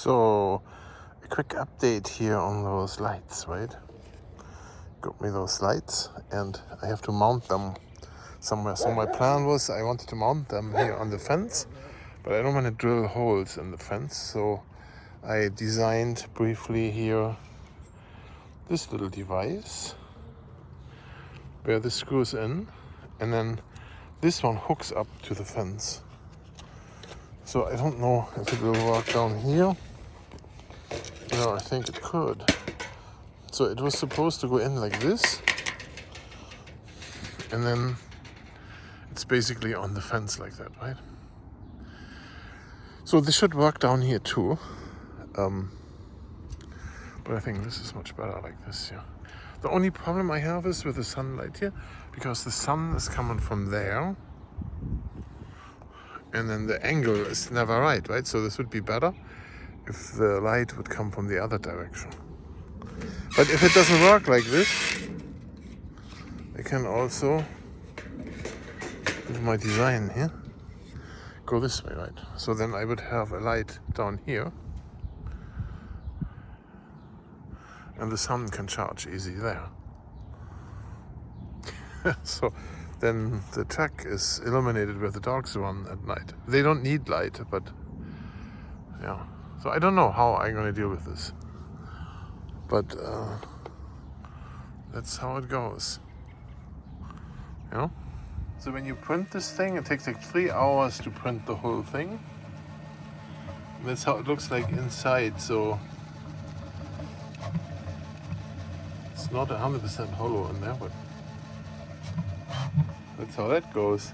So, a quick update here on those lights, right? Got me those lights and I have to mount them somewhere. So my plan was I wanted to mount them here on the fence, but I don't want to drill holes in the fence. So I designed briefly here this little device where this screws in and then this one hooks up to the fence. So I don't know if it will work down here. No, I think it could. So it was supposed to go in like this, and then it's basically on the fence like that, right? So this should work down here too. But I think this is much better like this here. The only problem I have is with the sunlight here, because the sun is coming from there, and then the angle is never right? So this would be better if the light would come from the other direction. But if it doesn't work like this, I can also, with my design here, go this way, right? So then I would have a light down here, and the sun can charge easy there. So then the track is illuminated where the dogs run at night. They don't need light, but yeah. So I don't know how I'm going to deal with this. But that's how it goes. You know? So when you print this thing, it takes like 3 hours to print the whole thing. And that's how it looks like inside. So it's not 100% hollow in there, but that's how that goes.